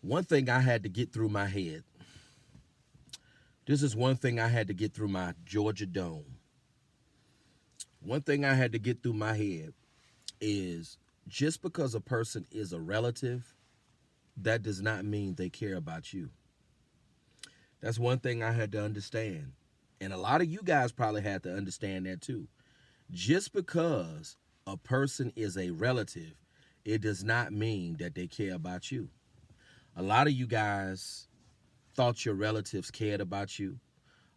One thing I had to get through my head. This is one thing I had to get through my Georgia dome. One thing I had to get through my head is just because a person is a relative, that does not mean they care about you. That's one thing I had to understand. And a lot of you guys probably had to understand that too. Just because a person is a relative, it does not mean that they care about you. A lot of you guys thought your relatives cared about you.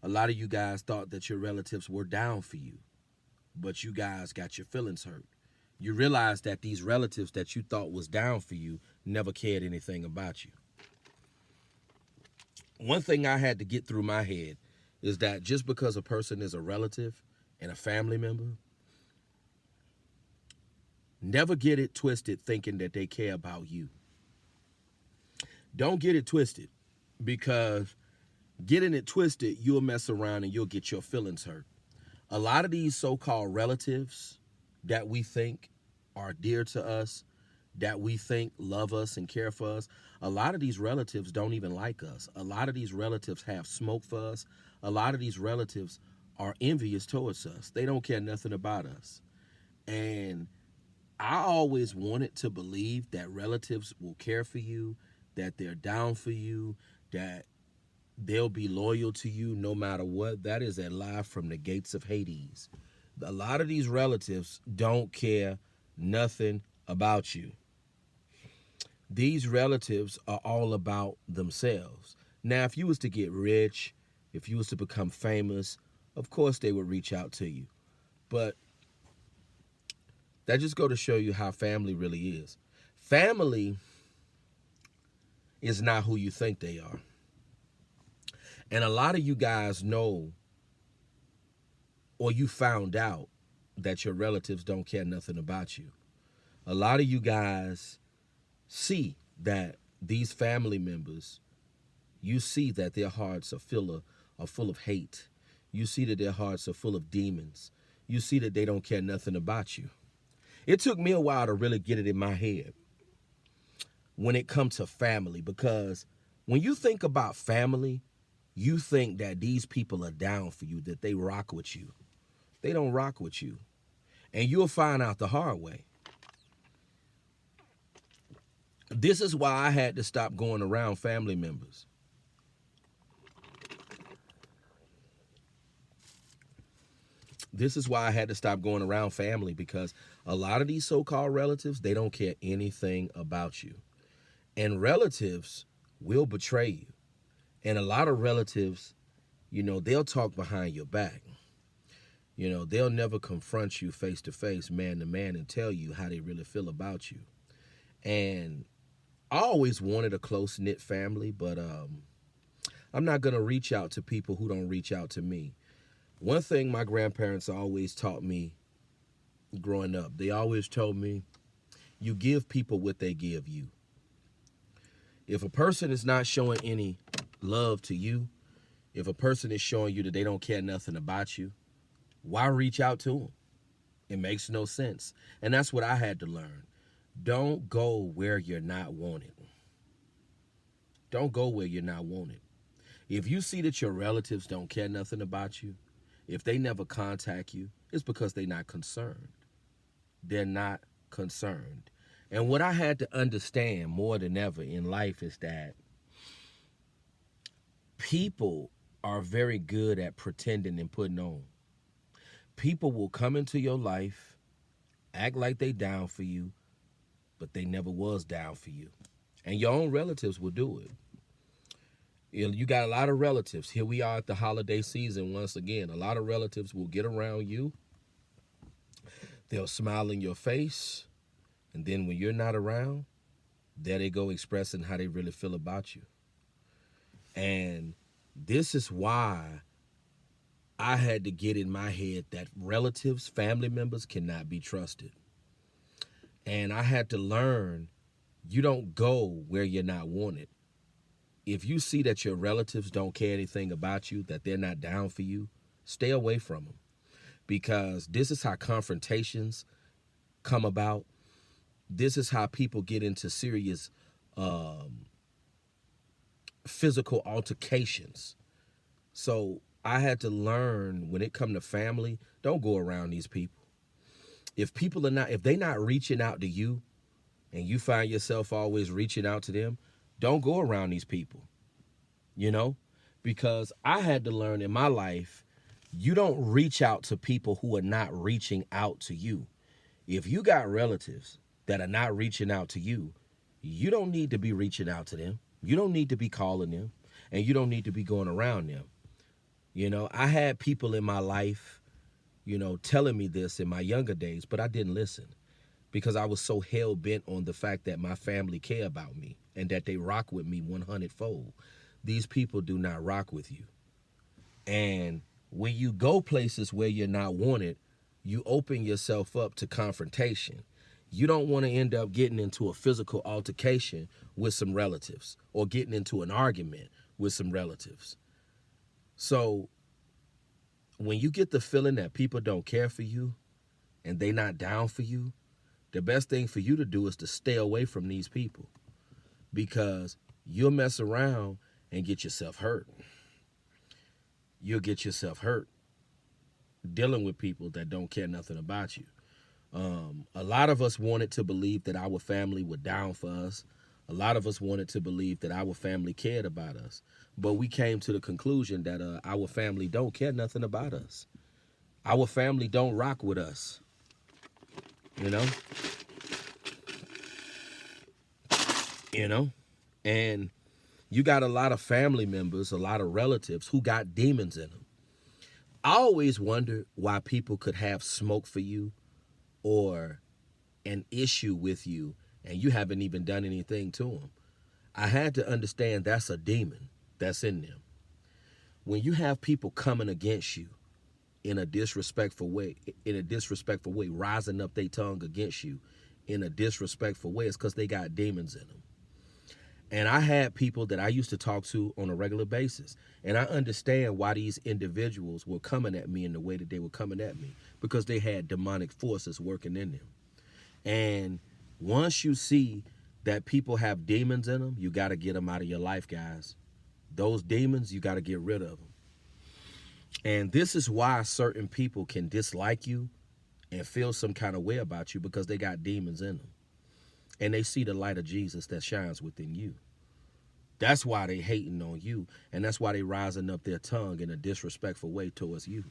A lot of you guys thought that your relatives were down for you, but you guys got your feelings hurt. You realize that these relatives that you thought was down for you never cared anything about you. One thing I had to get through my head is that just because a person is a relative and a family member, never get it twisted thinking that they care about you. Don't get it twisted, because getting it twisted, you'll mess around and you'll get your feelings hurt. A lot of these so-called relatives that we think are dear to us, that we think love us and care for us, a lot of these relatives don't even like us. A lot of these relatives have smoke for us. A lot of these relatives are envious towards us. They don't care nothing about us. And I always wanted to believe that relatives will care for you, that they're down for you, that they'll be loyal to you no matter what. That is a lie from the gates of Hades. A lot of these relatives don't care nothing about you. These relatives are all about themselves. Now, if you was to get rich, if you was to become famous, of course they would reach out to you. But that just go to show you how family really is. Family is not who you think they are. And a lot of you guys know, or you found out, that your relatives don't care nothing about you. A lot of you guys see that these family members, you see that their hearts are full of hate. You see that their hearts are full of demons. You see that they don't care nothing about you. It took me a while to really get it in my head when it comes to family, because when you think about family, you think that these people are down for you, that they rock with you. They don't rock with you. And you'll find out the hard way. This is why I had to stop going around family members. This is why I had to stop going around family, because a lot of these so-called relatives, they don't care anything about you. And relatives will betray you. And a lot of relatives, they'll talk behind your back. They'll never confront you face to face, man to man, and tell you how they really feel about you. And I always wanted a close knit family, but I'm not going to reach out to people who don't reach out to me. One thing my grandparents always taught me growing up, they always told me, you give people what they give you. If a person is not showing any love to you, if a person is showing you that they don't care nothing about you, why reach out to them? It makes no sense. And that's what I had to learn. Don't go where you're not wanted. Don't go where you're not wanted. If you see that your relatives don't care nothing about you, if they never contact you, it's because they're not concerned. They're not concerned. And what I had to understand more than ever in life is that people are very good at pretending and putting on. People will come into your life, act like they down for you, but they never was down for you. And your own relatives will do it. You got a lot of relatives. Here we are at the holiday season once again. A lot of relatives will get around you. They'll smile in your face. And then when you're not around, there they go expressing how they really feel about you. And this is why I had to get in my head that relatives, family members cannot be trusted. And I had to learn, you don't go where you're not wanted. If you see that your relatives don't care anything about you, that they're not down for you, stay away from them. Because this is how confrontations come about. This is how people get into serious physical altercations. So I had to learn when it come to family, don't go around these people. If they not reaching out to you and you find yourself always reaching out to them, don't go around these people, you know? Because I had to learn in my life, you don't reach out to people who are not reaching out to you. If you got relatives that are not reaching out to you, you don't need to be reaching out to them. You don't need to be calling them, and you don't need to be going around them. You know, I had people in my life, telling me this in my younger days, but I didn't listen because I was so hell bent on the fact that my family care about me and that they rock with me 100-fold. These people do not rock with you. And when you go places where you're not wanted, you open yourself up to confrontation. You don't want to end up getting into a physical altercation with some relatives or getting into an argument with some relatives. So when you get the feeling that people don't care for you and they not down for you, the best thing for you to do is to stay away from these people, because you'll mess around and get yourself hurt. You'll get yourself hurt dealing with people that don't care nothing about you. A lot of us wanted to believe that our family were down for us. A lot of us wanted to believe that our family cared about us. But we came to the conclusion that our family don't care nothing about us. Our family don't rock with us. You know? And you got a lot of family members, a lot of relatives who got demons in them. I always wondered why people could have smoke for you or an issue with you and you haven't even done anything to them. I had to understand that's a demon that's in them. When you have people coming against you in a disrespectful way, rising up their tongue against you in a disrespectful way, it's because they got demons in them. And I had people that I used to talk to on a regular basis. And I understand why these individuals were coming at me in the way that they were coming at me, because they had demonic forces working in them. And once you see that people have demons in them, you got to get them out of your life, guys. Those demons, you got to get rid of them. And this is why certain people can dislike you and feel some kind of way about you, because they got demons in them. And they see the light of Jesus that shines within you. That's why they hating on you. And that's why they rising up their tongue in a disrespectful way towards you,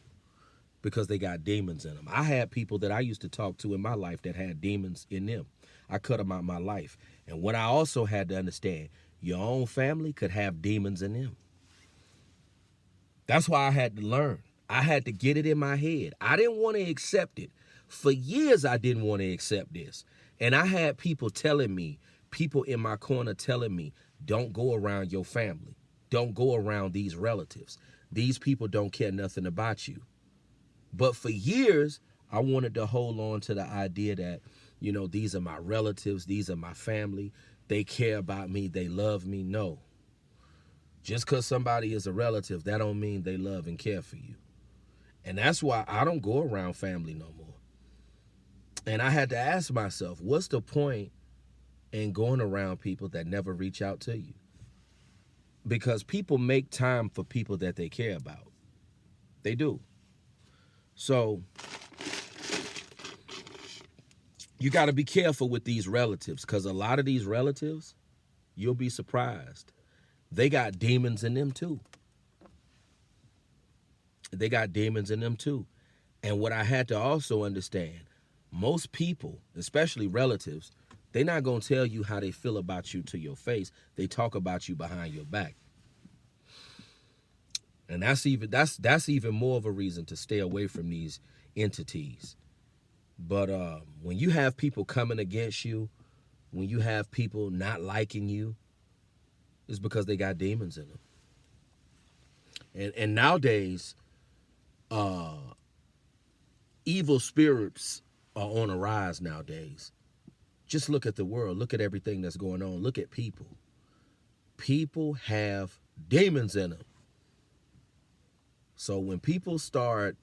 because they got demons in them. I had people that I used to talk to in my life that had demons in them. I cut them out of my life. And what I also had to understand, your own family could have demons in them. That's why I had to learn. I had to get it in my head. I didn't want to accept it. For years, I didn't want to accept this. And I had people in my corner telling me, don't go around your family. Don't go around these relatives. These people don't care nothing about you. But for years, I wanted to hold on to the idea that, these are my relatives. These are my family. They care about me. They love me. No. Just because somebody is a relative, that don't mean they love and care for you. And that's why I don't go around family no more. And I had to ask myself, what's the point in going around people that never reach out to you? Because people make time for people that they care about. They do. So you got to be careful with these relatives, because a lot of these relatives, you'll be surprised. They got demons in them too. They got demons in them too. And what I had to also understand, most people, especially relatives, they're not going to tell you how they feel about you to your face. They talk about you behind your back. And that's even more of a reason to stay away from these entities. But when you have people coming against you, when you have people not liking you, it's because they got demons in them. And nowadays, evil spirits are on a rise nowadays. Just look at the world. Look at everything that's going on. Look at people. People have demons in them. So when people start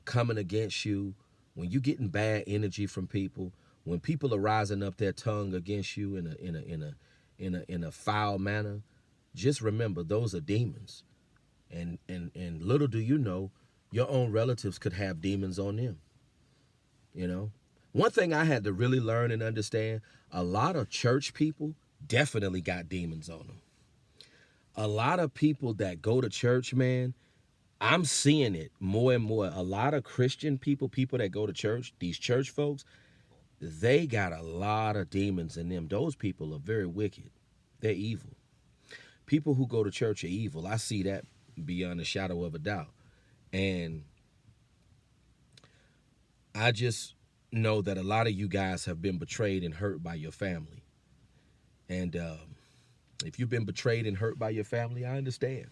coming against you, when you're getting bad energy from people, when people are rising up their tongue against you in a foul manner, just remember those are demons. And little do you know, your own relatives could have demons on them. You know, one thing I had to really learn and understand: a lot of church people definitely got demons on them. A lot of people that go to church, man, I'm seeing it more and more. A lot of Christian people, people that go to church, these church folks, they got a lot of demons in them. Those people are very wicked. They're evil. People who go to church are evil. I see that beyond a shadow of a doubt. And I just know that a lot of you guys have been betrayed and hurt by your family. And if you've been betrayed and hurt by your family, I understand.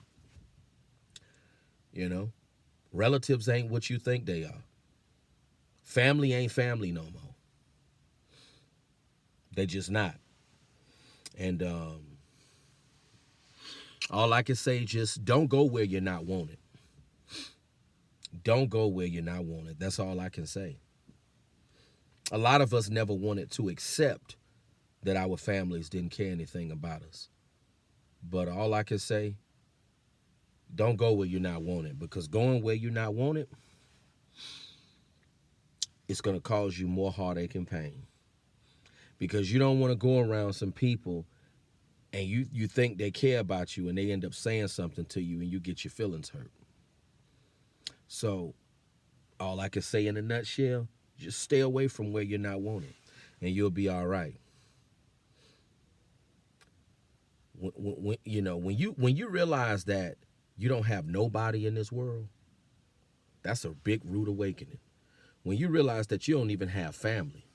You know, relatives ain't what you think they are. Family ain't family no more. They just not. And all I can say, just don't go where you're not wanted. Don't go where you're not wanted. That's all I can say. A lot of us never wanted to accept that our families didn't care anything about us. But all I can say, don't go where you're not wanted, because going where you're not wanted, it's going to cause you more heartache and pain. Because you don't want to go around some people and you think they care about you and they end up saying something to you and you get your feelings hurt. So all I can say in a nutshell, just stay away from where you're not wanted and you'll be all right. When you realize that you don't have nobody in this world, that's a big rude awakening. When you realize that you don't even have family,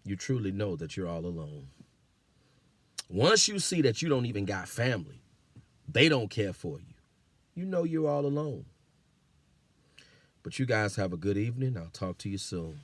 you truly know that you're all alone. Once you see that you don't even got family, they don't care for you, you know you're all alone. But you guys have a good evening. I'll talk to you soon.